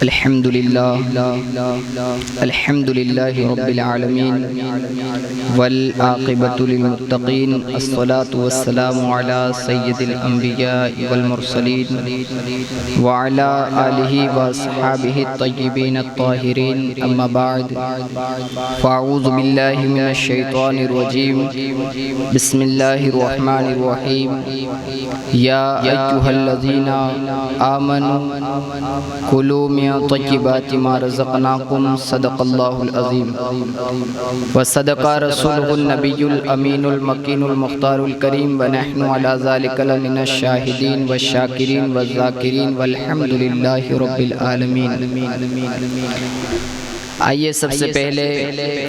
الحمد للہ رب العالمین والعاقبۃ للمتقین الصلاة والسلام علی سید الانبیاء والمرسلین وعلی آلہ واصحابہ الطیبین الطاہرین اما بعد فاعوذ باللہ من الشیطان الرجیم بسم اللہ الرحمن الرحیم یا ایھا الذین آمنوا کلوا من طیبات ما رزقناکم صدق اللہ العظیم وصدق رسولہ النبی الامین المکین المختار الکریم ونحن علی ذلک لمن الشاہدین والشاکرین والذاکرین والحمد للہ رب العالمین۔ آئیے سب سے پہلے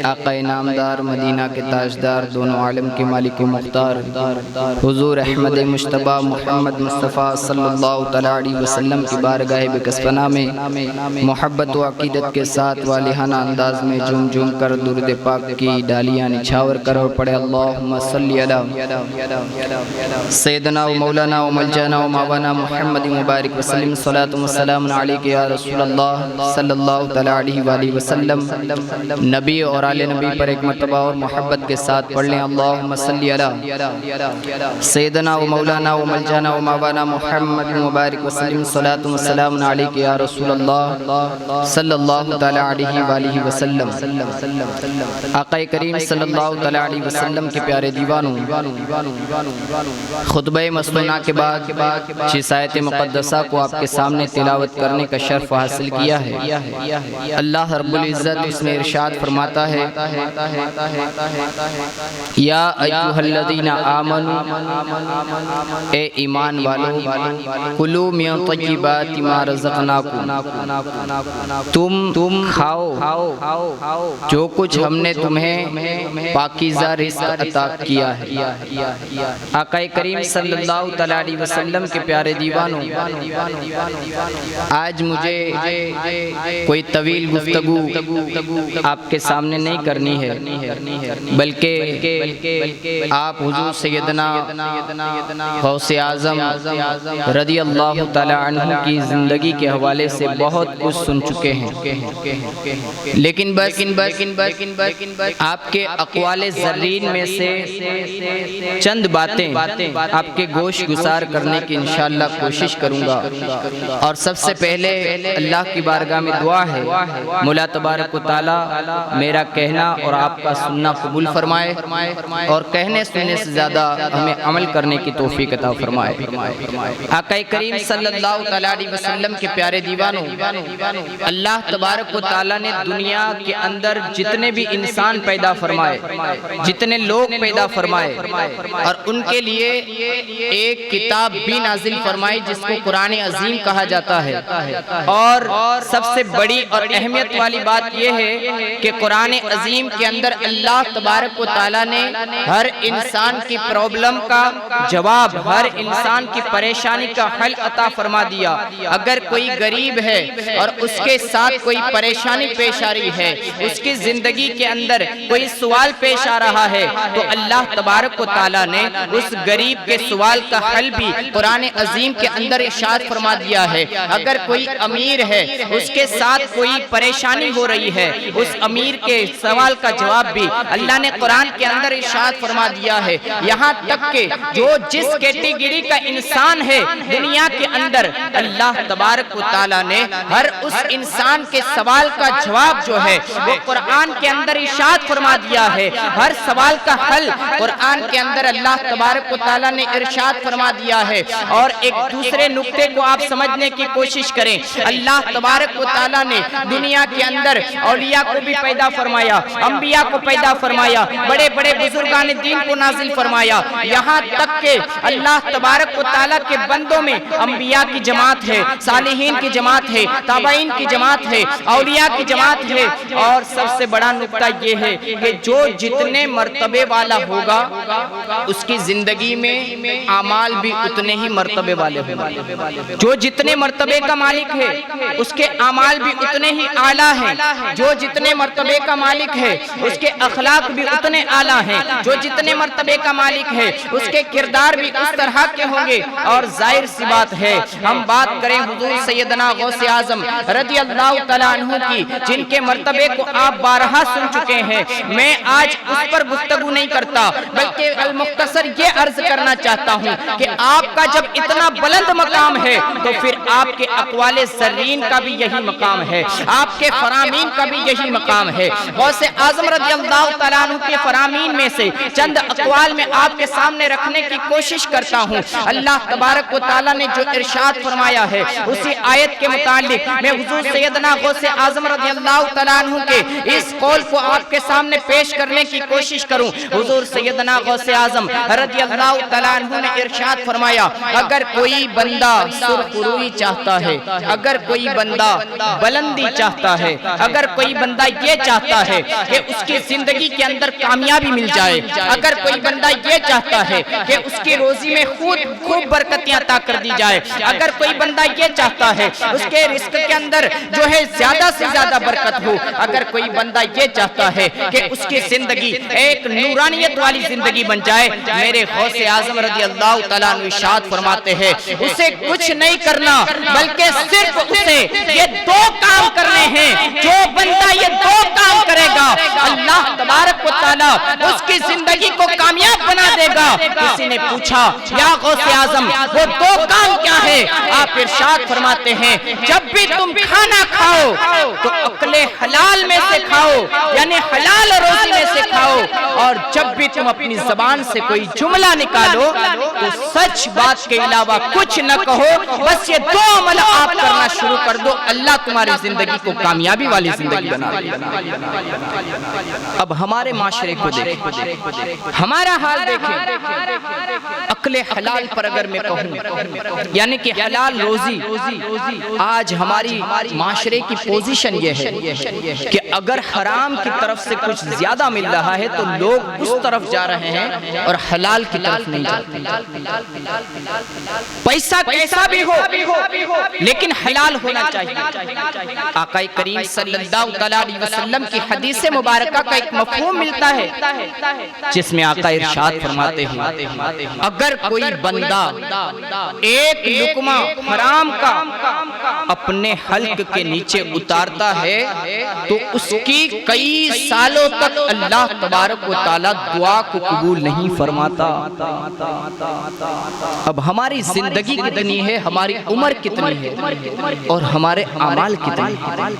آقا نامدار مدینہ کے تاجدار دونوں عالم کے مالک مختار حضور احمد مجتبیٰ محمد مصطفیٰ صلی اللہ تعالیٰ علیہ وسلم کی بارگاہ بکسبنا میں محبت و عقیدت کے ساتھ والہانہ انداز میں جھوم جھوم کر درود پاک کی ڈالیاں نچھاور کر اور پڑھے اللہم صلی علی سیدنا و مولانا و ملجانا و ماوانا محمد مبارک وسلم صلاۃ و سلام علیک یا رسول اللہ صلی اللہ تعالیٰ علیہ وآلہ وسلم۔ نبی اور آل نبی پر ایک مرتبہ اور محبت کے ساتھ پڑھ لیں اللہم صلی علی سیدنا و مولانا و ملجانا و ماوانا محمد مبارک وسلم صلاۃ و سلام علیک یا رسول اللہ صلی اللہ تعالیٰ علیہ وآلہ وسلم۔ آقا کریم صلی اللہ تعالیٰ علیہ وسلم کے پیارے دیوانوں، خطبہ مسنونہ کے بعد جس آیت مقدسہ کو آپ کے سامنے تلاوت کرنے کا شرف حاصل کیا ہے، اللہ رب العزت اس میں ارشاد فرماتا ہے یا ایھا الذین آمنوا، اے ایمان والو، کلوا من طیبات ما رزقناکم، تم کھاؤ جو کچھ ہم نے تمہیں پاکیزہ رزق عطا کیا ہے۔ آقا کریم صلی اللہ تعالیٰ علیہ وسلم کے پیارے دیوانوں، آج مجھے کوئی طویل گفتگو آپ کے سامنے نہیں کرنی ہے، بلکہ آپ حضور سیدنا غوث اعظم رضی اللہ تعالیٰ عنہ کی زندگی کے حوالے سے بہت کچھ سن چکے ہیں، لیکن بس آپ کے اقوال زرین میں سے چند باتیں آپ کے گوش گزار کرنے کی انشاءاللہ کوشش کروں گا۔ اور سب سے پہلے اللہ کی بارگاہ میں دعا ہے مولا تبارک و تعالیٰ میرا کہنا اور آپ کا سننا قبول فرمائے اور کہنے سننے سے زیادہ ہمیں عمل کرنے کی توفیق عطا فرمائے۔ آقا کریم صلی اللہ تعالیٰ علیہ وسلم کے پیارے دیوانوں، اللہ تبارک و تعالیٰ نے دنیا کے اندر جتنے بھی انسان پیدا فرمائے، جتنے لوگ پیدا فرمائے، اور ان کے لیے ایک کتاب بھی نازل فرمائی جس کو قرآن عظیم کہا جاتا ہے۔ اور سب سے بڑی اور اہمیت والی بات یہ ہے کہ قرآن عظیم کے اندر اللہ تبارک و تعالیٰ نے ہر انسان کی پرابلم کا جواب، ہر انسان کی پریشانی کا حل عطا فرما دیا۔ اگر کوئی غریب ہے اور اس کے ساتھ کوئی پریشانی پیش آ رہی ہے، اس کی زندگی کے اندر کوئی سوال پیش آ رہا ہے، تو اللہ تبارک و تعالیٰ نے اس غریب کے سوال کا حل بھی قرآن عظیم کے اندر ارشاد فرما دیا ہے۔ اگر کوئی امیر ہے، اس کے ساتھ کوئی پریشانی ہو رہی ہے، اس امیر کے سوال کا جواب بھی اللہ نے قرآن کے اندر ارشاد فرما دیا ہے۔ یہاں تک کہ جو جس کیٹیگری کا انسان ہے دنیا کے اندر، اللہ تبارک و تعالیٰ نے ہر اس انسان کے سوال کا جواب جو ہے وہ قرآن کے اندر ارشاد فرما دیا ہے۔ ہر سوال کا حل قرآن کے اندر اللہ تبارک و تعالیٰ نے ارشاد فرما دیا ہے۔ اور ایک دوسرے نقطے کو آپ سمجھنے کی کوشش کریں، اللہ تبارک و تعالیٰ نے دنیا کے اندر اولیاء کو بھی پیدا فرمایا، انبیاء کو پیدا فرمایا، بڑے بڑے بزرگان دین کو نازل فرمایا، یہاں تک کہ اللہ تبارک و تعالیٰ کے بندوں میں انبیاء کی جماعت ہے، صالحین کی جماعت ہے، تابعین کی جماعت ہے، اولیاء کی جماعت ہے۔ اور سب سے بڑا نقطہ یہ ہے کہ جو جتنے مرتبے والا ہوگا اس کی زندگی میں اعمال بھی اتنے ہی مرتبے والے ہوں گے۔ جو جتنے مرتبے کا مالک ہے اس کے اعمال بھی اتنے ہی اعلیٰ ہیں۔ جو جتنے مرتبے کا مالک ہے اس کے اخلاق بھی اتنے اعلیٰ ہیں، جو جتنے مرتبے کا مالک ہے اس کے کردار بھی اس طرح کے ہوں گے۔ اور ظاہر سی بات ہے، ہم بات کریں حضور سیدنا غوث اعظم رضی اللہ تعالیٰ عنہ کی، جن کے مرتبے کو آپ بارہا سن چکے ہیں، میں آج اس پر گفتگو نہیں کرتا، بلکہ المختصر یہ عرض کرنا چاہتا ہوں کہ آپ کا جب اتنا بلند مقام ہے تو پھر آپ کے اقوال زرین کا بھی یہی مقام ہے، آپ کے فرامین کا بھی یہی مقام ہے۔ غوث اعظم رضی اللہ تعالیٰ عنہ کے فرامین میں سے چند اقوال میں آپ کے سامنے رکھنے کی کوشش کرتا ہوں۔ اللہ تبارک و تعالیٰ نے جو ارشاد فرمایا ہے اسی آیت کے متعلق میں حضور سیدنا غوث اعظم رضی اللہ تعالیٰ عنہ کے اس قول کو آپ کے سامنے پیش کرنے کی کوشش کروں۔ حضور سیدنا غوث اعظم رضی اللہ تعالیٰ عنہ نے ارشاد فرمایا، اگر کوئی بندہ سرخروئی چاہتا ہے، اگر کوئی بندہ بلندی چاہتا ہے، اگر کوئی بندہ یہ چاہتا ہے کہ اس کی زندگی کے اندر کامیابی مل جائے، اگر کوئی بندہ یہ چاہتا ہے کہ اس کی روزی میں خوب برکتیں عطا کر دی جائے، اگر کوئی بندہ یہ چاہتا ہے اس کے رزق کے اندر جو ہے زیادہ سے زیادہ برکت ہو، اگر کوئی بندہ یہ چاہتا ہے کہ اس کی زندگی ایک نورانیت والی زندگی بن جائے، میرے غوث اعظم رضی اللہ تعالیٰ عنہ ارشاد فرماتے ہیں اسے کچھ نہیں کرنا، بلکہ صرف اسے یہ دو کام کرنے ہیں۔ جو بندہ یہ دو کام کرے گا اللہ تبارک و تعالیٰ اس کی زندگی کو کامیاب بنا دے گا۔ کسی نے پوچھا یا غوث اعظم وہ دو کام کیا ہے؟ آپ ارشاد فرماتے ہیں جب بھی تم کھانا کھاؤ تو عقل حلال میں سے کھاؤ، یعنی حلال روزی میں سے کھاؤ، اور جب بھی تم اپنی زبان سے کوئی جملہ نکالو تو سچ بات کے علاوہ کچھ نہ کہو، بس یہ دو عمل آپ کرنا شروع کر دو، اللہ تمہاری زندگی کو کامیابی والی زندگی بنا دے گا۔ اب ہمارے معاشرے کو دیکھیں، ہمارا حال دیکھیں، عقل حلال پر اگر میں کہوں یعنی کہ حلال روزی، آج ہماری معاشرے کی پوزیشن یہ ہے کہ اگر حرام کی طرف سے کچھ زیادہ مل رہا ہے تو لوگ اس طرف جا رہے ہیں اور حلال کی طرف نہیں جاتے۔ پیسہ کیسا بھی ہو لیکن حلال ہونا چاہیے۔ آقا کریم صلی اللہ علیہ وسلم کی حدیث مبارکہ کا ایک مفہوم ملتا ہے جس میں آقا ارشاد فرماتے ہیں اگر کوئی بندہ ایک لقمہ حرام کا اپنے حلق کے نیچے اتارتا ہے تو اس کی کئی سالوں تک اللہ تبارک و تعالیٰ دعا کو قبول نہیں فرماتا۔ اب ہماری زندگی کتنی ہے، ہماری عمر کتنی ہے اور ہمارے اعمال کتنے ہیں؟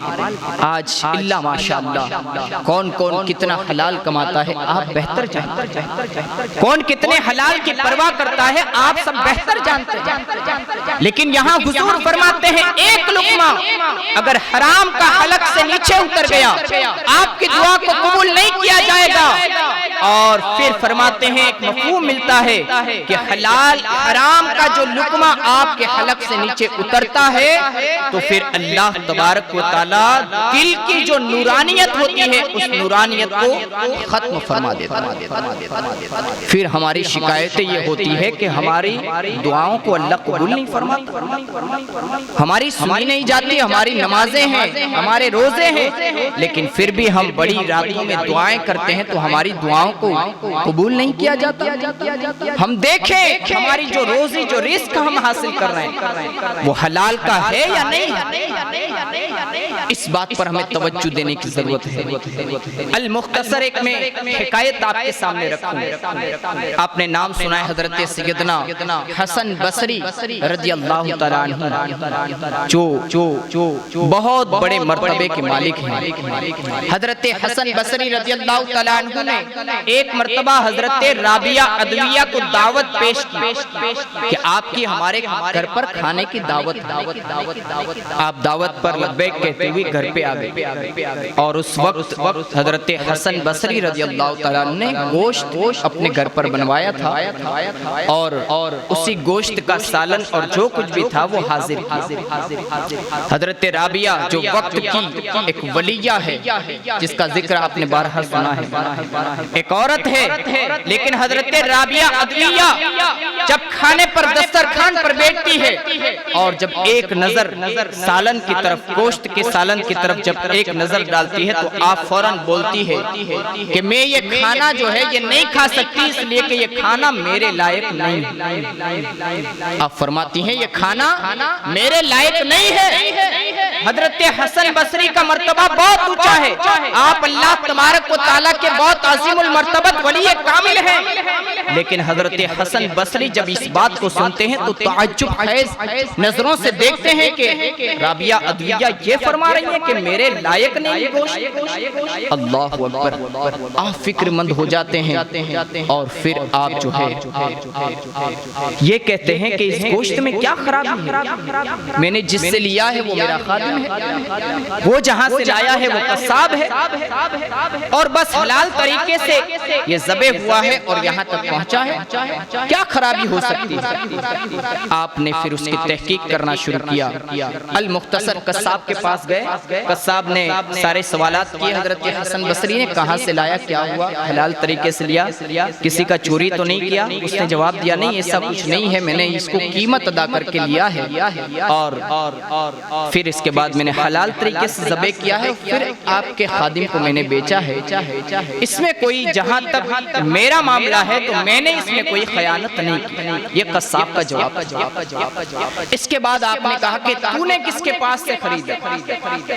آج اللہ ماشاءاللہ کون کتنا حلال کماتا ہے آپ بہتر جانتے ہیں، کون کتنے حلال کی پرواہ کرتا ہے آپ سب بہتر جانتے ہیں، لیکن یہاں حضور فرماتے ہیں ایک لقمہ اگر حرام کا حلق سے نیچے اتر گیا آپ کی دعا کو قبول نہیں کیا جائے گا۔ اور پھر فرماتے ہیں ایک مفہوم ملتا ہے کہ حلال حرام کا جو لقمہ آپ کے حلق سے نیچے اترتا ہے تو پھر اللہ تبارک و تعالیٰ دل کی جو نورانیت ہوتی ہے اس نورانیت کو ختم فرما دیتا ہے۔ پھر ہماری شکایتیں یہ ہوتی ہے کہ ہماری دعاؤں کو اللہ قبول نہیں فرماتا، ہماری سنی نہیں جاتی، ہماری نمازیں ہیں، ہمارے روزے ہیں، لیکن پھر بھی ہم بڑی راتوں میں دعائیں کرتے ہیں تو ہماری دعاؤں کو قبول نہیں کیا جاتا۔ ہم دیکھیں ہماری جو روزی جو رزق ہم حاصل کر رہے ہیں وہ حلال کا ہے یا نہیں، اس بات پر ہمیں توجہ دینے کی ضرورت ہے۔ المختصر ایک میں حکایت آپ کے سامنے رکھوں، آپ نے نام سنا ہے حضرت سیدنا حسن بصری رضی اللہ تعالیٰ عنہ جو بہت بڑے مرتبے کے مالک ہیں۔ حضرت حسن بصری رضی اللہ تعالیٰ عنہ نے ایک مرتبہ حضرت رابعہ عدویہ کو دعوت پیش کی کہ آپ کی ہمارے گھر پر کھانے کی دعوت، آپ دعوت پر لبیک کہتے ہوئے گھر پہ آ گئے، اور اس وقت حضرت حسن بصری رضی اللہ تعالیٰ عنہ نے گوشت اپنے گھر پر بنوایا تھا اور اسی گوشت کا سالن اور جو کچھ بھی تھا وہ حاضر کی۔ حضرت رابعہ جو وقت کی ایک ولیہ ہے جس کا ذکر آپ نے بارہا سنا ہے، ایک عورت ہے، لیکن حضرت رابعہ عدویہ جب کھانے پر دسترخوان پر بیٹھتی ہے اور جب ایک نظر سالن کی طرف، گوشت کے سالن کی طرف جب ایک نظر ڈالتی ہے تو آپ فوراً بولتی ہے کہ میں یہ کھانا جو ہے یہ نہیں کھا سکتی، اس لیے کہ یہ کھانا میرے لائق نہیں ہے۔ آپ فرماتی ہیں یہ کھانا میرے لائق نہیں ہے۔ حضرت حسن بصری کا مرتبہ بہت اونچا ہے، آپ اللہ تبارک و تعالیٰ کے بہت عظیم المرتبت ولی کامل ہیں، لیکن حضرت حسن بصری جب اس بات کو سنتے ہیں تو تعجب خیز نظروں سے دیکھتے ہیں کہ رابعہ ادویہ یہ فرما رہی ہیں کہ میرے لائق نہیں گوشت۔ اللہ اکبر، آپ فکر مند ہو جاتے ہیں اور پھر آپ جو ہے یہ کہتے ہیں کہ اس گوشت میں کیا خرابی ہے؟ میں نے جس سے لیا ہے وہ میرا خادم ہے، وہ جہاں سے لایا ہے وہ قصاب ہے، اور بس حلال طریقے سے یہ ذبح ہوا ہے اور یہاں تک پہنچا ہے، کیا خرابی ہو سکتی ہے؟ آپ نے پھر اس کی تحقیق کرنا شروع کیا۔ المختصر قصاب کے پاس گئے، قصاب نے سارے سوالات کیے، حضرت حسن بصری نے کہاں سے لایا، کیا ہوا، حلال طریقے سے لیا، کسی کا چوری تو نہیں کیا؟ اس نے جواب دیا نہیں، ایسا کچھ نہیں ہے، میں نے اس کو قیمت ادا کر کے لیا ہے اور پھر اس کے بعد میں نے حلال طریقے سے ذبح کیا ہے، پھر آپ کے خادم کو میں نے بیچا ہے، اس میں کوئی، جہاں تک میرا معاملہ ہے تو میں نے اس میں کوئی خیانت نہیں کی۔ یہ قصاب کا جواب۔ اس کے بعد آپ نے کہا کہ تو نے کس کے پاس سے خریدا؟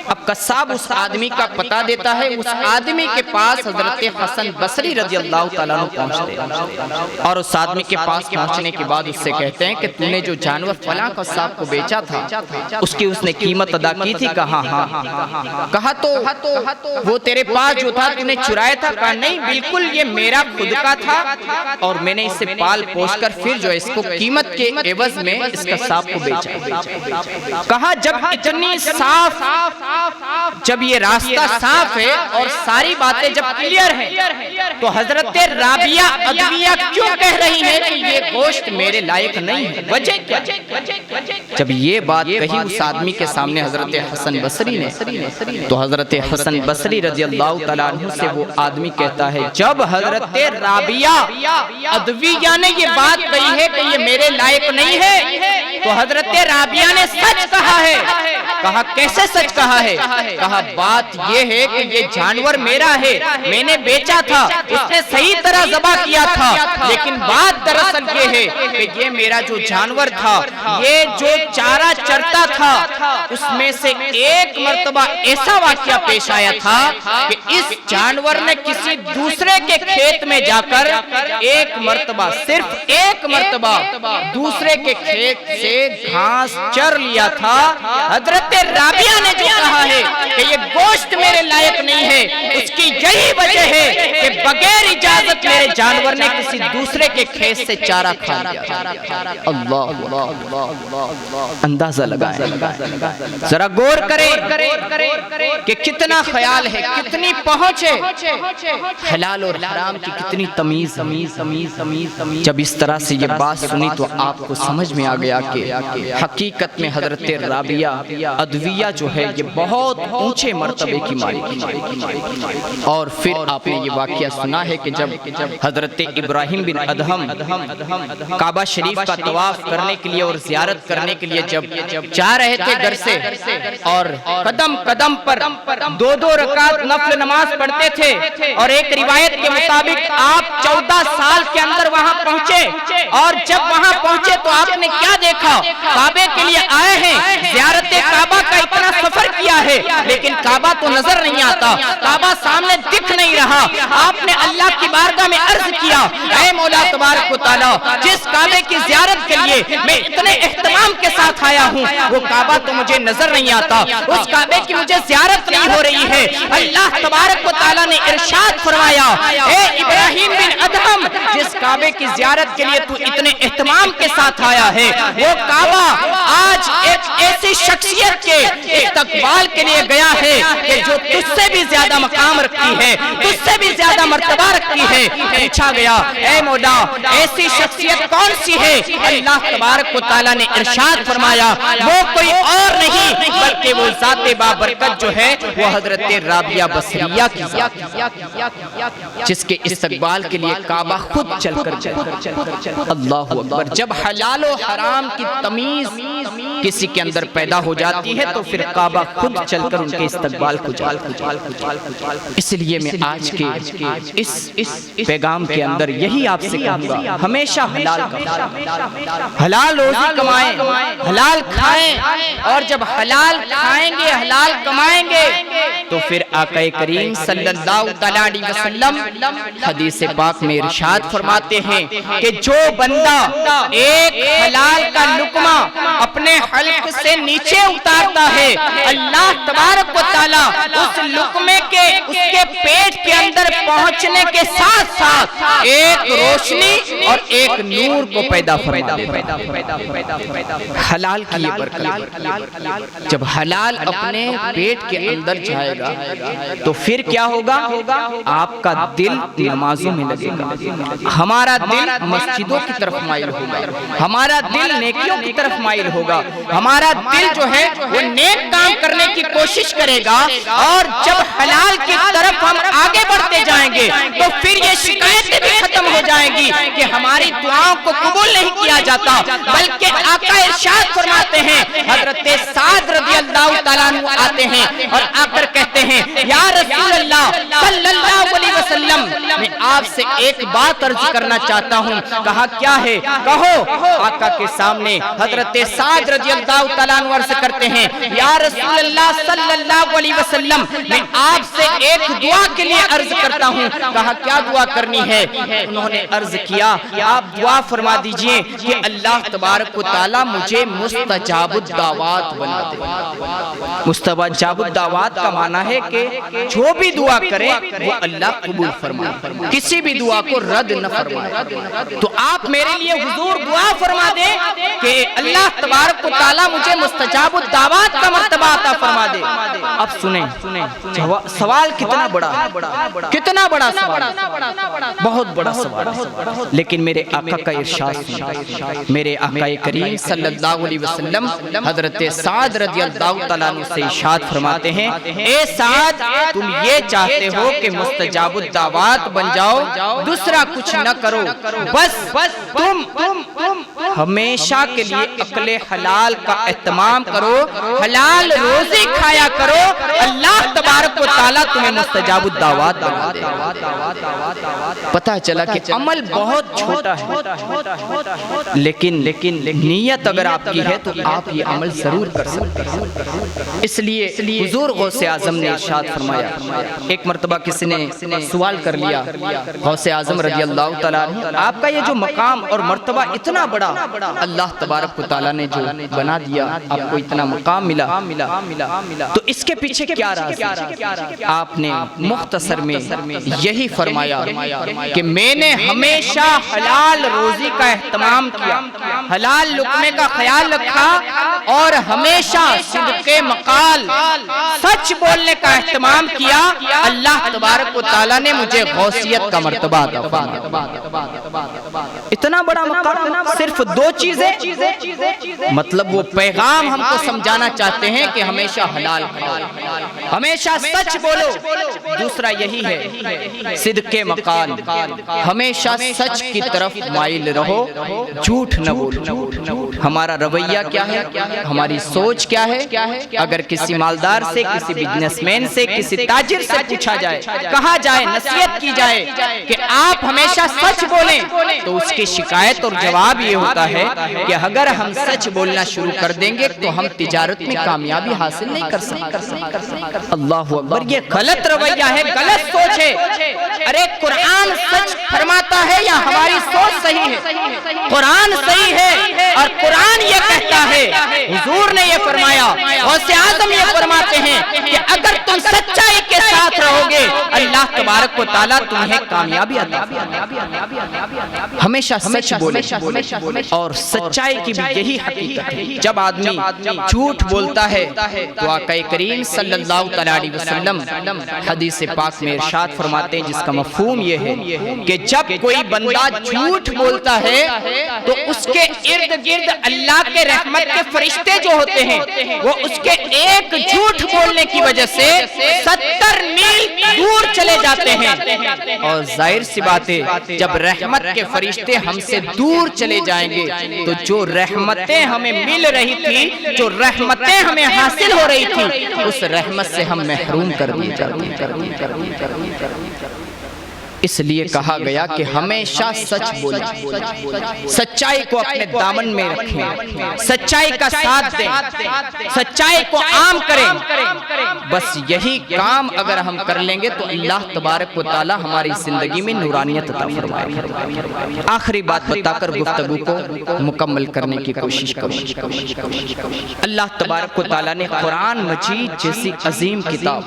اب قصاب اس آدمی کا پتہ دیتا ہے، اس آدمی کے پاس حضرت حسن بصری رضی اللہ تعالیٰ عنہ پہنچتے اور اس آدمی کے پاس پہنچنے کے بعد اس سے کہتے ہیں کہ تو نے جو جانور فلاں قصاب کو بیچا تھا اس کی اس نے قیمت ادا کی تھی؟ کہا ہاں۔ کہا تو وہ تیرے پاس جو تھا تو نے چرایا تھا؟ کہا نہیں، بالکل یہ میرا خود کا تھا اور میں نے اسے پال پوش کر پھر جو اس کو قیمت کے عوض میں اس قصاب کو بیچا۔ کہا جب اتنی صاف، جب یہ راستہ صاف ہے اور ساری باتیں جب کلیئر ہیں تو حضرت رابعہ ادویہ کیوں کہہ رہی ہیں کہ یہ گوشت میرے لائق نہیں ہے؟ وجہ کیا؟ جب یہ بات کہی اس آدمی کے سامنے حضرت حسن بصری نے، تو حضرت حسن بصری رضی اللہ تعالیٰ عنہ سے وہ آدمی کہتا ہے جب حضرت رابعہ ادویہ نے یہ بات کہی ہے کہ یہ میرے لائق نہیں ہے تو حضرت رابعہ نے سچ کہا ہے۔ کہا کیسے سچ کہا ہے؟ کہا بات یہ ہے کہ یہ جانور میرا ہے، میں نے بیچا تھا، اس نے صحیح طرح ذبح کیا تھا، لیکن بات دراصل یہ ہے کہ یہ میرا جو جانور تھا، یہ جو چارہ چرتا تھا، اس میں سے ایک مرتبہ ایسا واقعہ پیش آیا تھا کہ اس جانور نے کسی دوسرے کے کھیت میں جا کر ایک مرتبہ، صرف ایک مرتبہ دوسرے کے کھیت سے گھاس چر لیا تھا۔ حضرت رابعہ نے جو کہا ہے کہ یہ گوشت میرے لائق نہیں ہے، اس کی یہی وجہ ہے کہ بغیر اجازت میرے جانور نے کسی دوسرے کے کھیت سے چارہ کھا لیا۔ اللہ اندازہ لگائیں، ذرا غور کریں کہ کتنا خیال ہے، کتنی پہنچ ہے، حلال اور حرام کی کتنی تمیز۔ جب اس طرح سے یہ بات سنی تو آپ کو سمجھ میں آ گیا کہ حقیقت میں حضرت رابعہ ادویہ جو ہے یہ بہت اونچے مرتبے کی مالک۔ اور پھر آپ نے یہ واقعہ سنا ہے کہ جب حضرت ابراہیم بن ادہم کعبہ شریف کا طواف کرنے کے لیے اور زیارت کرنے کے لیے جب جا رہے تھے گھر سے، اور قدم قدم پر 2 رکعت نفل نماز پڑھتے تھے، اور ایک روایت کے مطابق آپ 14 سال کے اندر وہاں پہنچے، اور جب وہاں پہنچے تو آپ نے کیا دیکھا؟ کعبے کے لیے آئے ہیں، زیارت کعبہ کا اتنا سفر کیا ہے لیکن کعبہ تو نظر نہیں آتا، کعبہ سامنے دکھ نہیں رہا۔ آپ نے اللہ کی بارگاہ میں عرض کیا، اے مولا تبارک و تعالیٰ، جس کعبے کی زیارت کے لیے میں اتنے اہتمام کے ساتھ آیا ہوں وہ کعبہ تو مجھے نظر نہیں آتا، اس کعبے کی مجھے زیارت نہیں ہو رہی ہے۔ اللہ تبارک و تعالیٰ نے ارشاد فرمایا، اے ابراہیم بن ادہم، جس کعبے کی زیارت کے لیے تو اتنے اہتمام کے ساتھ آیا ہے وہ کعبہ آج ایک ایسی شخصیت کے استقبال کے لیے گیا ہے کہ جو تجھ سے بھی زیادہ مقام رکھتی ہے، تجھ سے بھی زیادہ مرتبہ رکھتی ہے۔ پوچھا گیا، اے مولا ایسی شخصیت کون سی ہے؟ اللہ تبارک و تعالیٰ نے ارشاد فرمایا، وہ کوئی اور نہیں بلکہ وہ ذات بابرکت جو ہے وہ حضرت رابعہ بصریہ کی ذات جس کے استقبال کے لیے کعبہ خود چل کر جائے. اللہ اکبر. جب حلال و حرام کی تمیز کسی کے اندر پیدا ہو جاتی ہے تو پھر کعبہ خود چل کر ان کے استقبال کو جاتا ہے. اس لیے میں آج کے اس پیغام کے اندر یہی آپ سے کہوں گا, ہمیشہ حلال حلال روزی کمائیں, حلال کھائیں, اور جب حلال کھائیں گے حلال کمائیں گے تو پھر آقا کریم صلی اللہ علیہ وسلم حدیث پاک میں ارشاد فرماتے ہیں کہ جو بندہ ایک حلال کا لقمہ اپنے حلق سے نیچے اتارتا ہے, اللہ تبارک و تعالی اس لقمے کے اس کے پیٹ کے اندر پہنچنے کے ساتھ ساتھ ایک روشنی اور ایک نور کو پیدا فرما دیتا ہے. حلال کی یہ برکت. جب حلال اپنے پیٹ کے اندر جائے گا تو پھر کیا ہوگا, آپ کا دل نمازوں میں لگے گا, ہمارا دل مسجدوں کی طرف مائل ہوگا, ہمارا دل نیکیوں کی طرف مائل ہوگا, ہمارا دل جو ہے وہ نیک کام کرنے کی کوشش کرے گا. اور جب حلال کی طرف ہم آگے بڑھتے جائیں گے تو پھر یہ شکایتیں بھی ختم ہو جائیں گی کہ ہماری دعاؤں کو قبول نہیں کیا جاتا, بلکہ آقا ارشاد فرماتے ہیں, حضرت سعد رضی اللہ تعالیٰ عنہ آتے ہیں اور آ کر کہتے ہیں یا رسول اللہ صلی اللہ علیہ وسلم, میں آپ سے ایک بات عرض کرنا چاہتا ہوں. کہا کیا ہے, کہو. آقا کے سامنے حضرت سعد رضی اللہ تعالیٰ عنہ عرض کرتے ہیں یا رسول اللہ صلی اللہ علیہ وسلم, میں آپ سے ایک دعا کے لیے عرض کرتا ہوں. کہا کیا دعا کرنی ہے. انہوں نے عرض کیا آپ دعا فرما دیجئے کہ اللہ تبارک و تعالی مجھے مستجاب الدعوات بنا دے. مستجاب الدعوات کا معنی ہے کہ جو بھی دعا کرے وہ اللہ قبول فرمائے, کسی بھی دعا کو رد نہ فرمائے. تو آپ میرے لیے حضور دعا فرما دیں کہ اللہ تبارک و تعالی مجھے مستجاب الدعوات کا مرتبہ عطا فرما دے. اب سنیں سوال کتنا بڑا سوال, بہت بڑا سوال, لیکن میرے آقا کا ارشاد سنیں. میرے آقا کریم صلی اللہ علیہ وسلم حضرت سعد رضی اللہ تعالیٰ عنہ سے ارشاد فرماتے ہیں اے سعد, تم یہ چاہتے ہو کہ مستجاب الدعوات بن جاؤ, دوسرا کچھ نہ کرو, بس تم ہمیشہ کے لیے اکل حلال کا اہتمام کرو, حلال روزی کھایا کرو, اللہ تبارک و تعالیٰ تمہیں مستجاب الدعوات بنا دے. پتہ چلا کہ عمل بہت چھوٹا ہے, لیکن نیت اگر آپ کی ہے تو آپ یہ عمل ضرور کر سکتے ہیں. اس لیے حضور غوث اعظم نے ارشاد فرمایا, ایک مرتبہ کسی نے سوال کر لیا, غوث اعظم رضی اللہ تعالیٰ عنہ آپ کا یہ جو مقام اور مرتبہ اتنا بڑا اللہ تبارک و تعالیٰ نے جو بنا دیا, آپ کو اتنا مقام ملا, تو اس کے پیچھے کیا راز ہے. آپ نے مختصر میں یہی فرمایا کہ میں نے ہمیشہ حلال روزی کا اہتمام کیا, حلال لقمے کا خیال رکھا, اور ہمیشہ صدق مقال سچ بولنے کا اہتمام کیا. اللہ تبارک و تعالیٰ نے مجھے غوثیت کا مرتبہ عطا فرمایا. اتنا بڑا مقام, صرف دو چیزیں, مطلب وہ پیغام ہم کو سمجھانا چاہتے ہیں کہ ہمیشہ حلال کھاؤ, ہمیشہ سچ بولو. دوسرا یہی ہے صدق مقال, ہمیشہ سچ کی طرف مائل رہو, جھوٹ نہ بولو. ہمارا رویہ کیا ہے, ہماری سوچ کیا ہے. اگر کسی مالدار سے, کسی بزنس مین سے, کسی تاجر سے پوچھا جائے, کہا جائے, نصیحت کی جائے کہ آپ ہمیشہ سچ بولیں, تو اس کی شکایت اور جواب یہ ہوتا ہے کہ اگر ہم سچ بولنا شروع کر دیں گے تو ہم تجارت میں کامیابی حاصل نہیں کر سکتے. اللہ اکبر, یہ غلط رویہ ہے, غلط سوچ ہے. ارے قرآن سچ فرماتا ہے یا ہماری سوچ صحیح ہے؟ قرآن صحیح ہے اور قرآن یہ کہتا ہے, حضور نے یہ فرمایا, غوث اعظم یہ فرماتے ہیں کہ اگر تم سچائی کے ساتھ رہو گے اللہ تبارک و تعالیٰ تمہیں کامیابی عطا فرمائے۔ ہمیشہ سچ بولے اور سچائی کی بھی یہی حقیقت ہے۔ جب آدمی جھوٹ بولتا ہے تو آقا کریم صلی اللہ علیہ وسلم حدیث پاک میں ارشاد فرماتے ہیں، جس کا مفہوم یہ ہے کہ جب کوئی بندہ جھوٹ بولتا ہے تو اس کے ارد گرد اللہ کے رحمت کے فرشتے جو ہوتے ہیں وہ اس کے ایک جھوٹ بولنے کی وجہ سے 70 میل دور چلے جاتے ہیں۔ اور ظاہر سی بات ہے جب رحمت کے فرشتے ہم سے دور چلے جائیں گے تو جو رحمتیں ہمیں مل رہی تھی، جو رحمتیں ہمیں حاصل ہو رہی تھی، اس رحمت سے ہم محروم کر دیے جاتے ہیں۔ اس لیے کہا گیا کہ ہمیشہ سچ بولیں، سچائی کو اپنے دامن میں رکھیں، سچائی کا ساتھ دیں، سچائی کو عام کریں۔ بس یہی کام اگر ہم کر لیں گے تو اللہ تبارک و تعالی ہماری زندگی میں نورانیت عطا فرمائے گا۔ آخری بات بتا کر گفتگو کو مکمل کرنے کی کوشش کروں۔ اللہ تبارک و تعالی نے قرآن مجید جیسی عظیم کتاب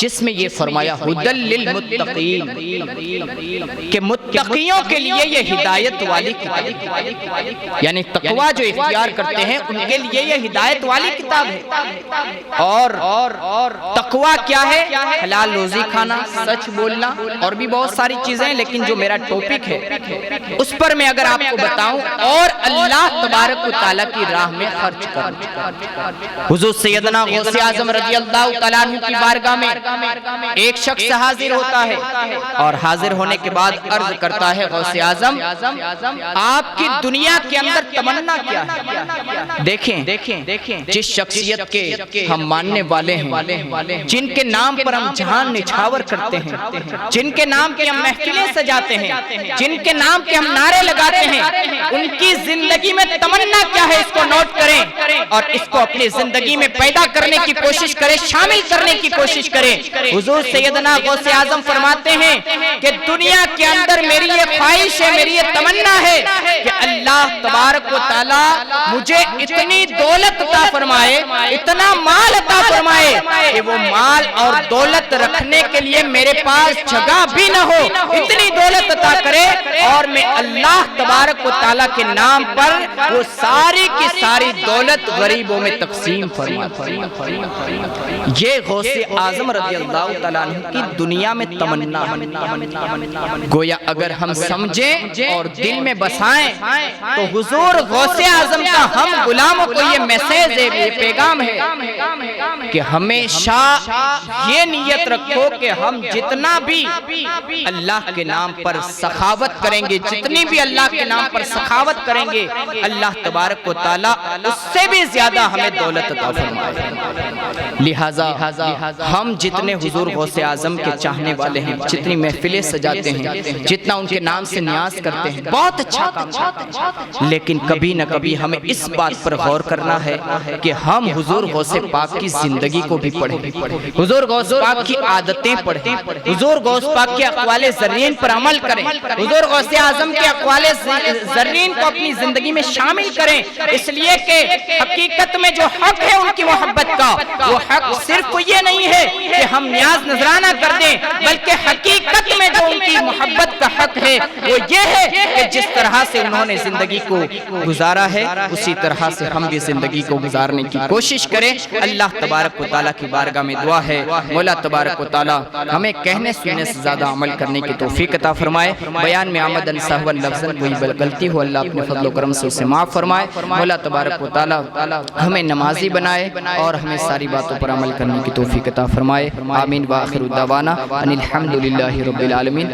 جس میں یہ فرمایا ھدی للمتقین کہ متقیوں کے لیے یہ ہدایت والی کتاب، یعنی تقوی جو اختیار کرتے ہیں ان کے لیے یہ ہدایت والی کتاب ہے۔ اور تقوی کیا ہے؟ حلال روزی کھانا، سچ بولنا اور بھی بہت ساری چیزیں، لیکن جو میرا ٹاپک ہے اس پر میں اگر آپ کو بتاؤں، اور اللہ تبارک و تعالیٰ کی راہ میں خرچ کرنا۔ حضور سیدنا غوث اعظم رضی اللہ تعالیٰ عنہ کی بارگاہ میں ایک شخص حاضر ہوتا ہے اور حاضر ہونے کے بعد عرض کرتا ہے، غوث اعظم آپ کی دنیا کے اندر تمنا کیا ہے؟ دیکھیں جس شخصیت کے ہم ماننے والے ہیں، جن کے نام پر ہم جہان نچھاور کرتے ہیں، جن کے نام کی ہم محفلیں سجاتے ہیں، جن کے نام کے ہم نعرے لگاتے ہیں، ان کی زندگی میں تمنا کیا ہے اس کو نوٹ کریں اور اس کو اپنی زندگی میں پیدا کرنے کی کوشش کریں، شامل کرنے کی کوشش کریں۔ حضور سیدنا غوث اعظم فرماتے ہیں کہ دنیا کے اندر میری یہ خواہش ہے، میری یہ تمنا ہے کہ اللہ تبارک و تعالی مجھے اتنی دولت عطا فرمائے، اتنا مال عطا فرمائے کہ وہ مال اور دولت رکھنے کے لیے میرے پاس جگہ بھی نہ ہو، اتنی دولت عطا کرے اور میں اللہ تبارک و تعالی کے نام پر وہ ساری کی ساری دولت غریبوں میں تقسیم فرمائے۔ یہ غوث اعظم رضی اللہ تعالیٰ عنہ کی دنیا میں تمنا ہے۔ گویا اگر ہم سمجھیں اور دل میں بسائیں تو حضور غوث اعظم کا ہم غلاموں کو یہ میسیج ہے، یہ پیغام ہے کہ ہمیشہ یہ نیت رکھو کہ ہم جتنا بھی اللہ کے نام پر سخاوت کریں گے، جتنی بھی اللہ کے نام پر سخاوت کریں گے، اللہ تبارک و تعالی اس سے بھی زیادہ ہمیں دولت عطا فرمائے۔ لہٰذا ہم جتنے حضور غوث اعظم کے چاہنے والے ہیں، جتنی محفلیں سجاتے ہیں، جتنا ان کے نام سے نیاز کرتے ہیں، بہت اچھا کام کرتے ہیں، لیکن کبھی نہ کبھی ہمیں اس بات پر غور کرنا ہے کہ ہم حضور غوث پاک کی زندگی کو بھی پڑھیں، حضور غوث پاک کی عادتیں پڑھیں، حضور غوث پاک کے اقوال زرین پر عمل کریں، حضور غوث اعظم کے اقوال زرین کو اپنی زندگی میں شامل کریں، اس لیے کہ حقیقت میں جو حق ہے ان کی محبت کا، وہ حق صرف یہ نہیں ہے کہ ہم نیاز نذرانہ کر دیں، بلکہ حقیقت میں جو ان کی محبت کا حق ہے وہ یہ ہے کہ جس طرح سے انہوں نے زندگی کو گزارا ہے اسی طرح سے ہم بھی زندگی کو گزارنے کی کوشش کریں۔ اللہ تبارک و تعالیٰ کی بارگاہ میں دعا ہے، مولا تبارک و تعالیٰ ہمیں کہنے سننے سے زیادہ عمل کرنے کی توفیق عطا فرمائے۔ بیان میں آمدن سہوا لفظاً کوئی غلطی ہو اللہ اپنے فضل و کرم سے اسے معاف فرمائے۔ مولا تبارک و تعالیٰ ہمیں نمازی بنائے اور ہمیں ساری باتوں پر عمل کرنے کی توفیق عطا فرمائے۔ آمین وآخر دعوانا ان الحمد للہ رب العالمین۔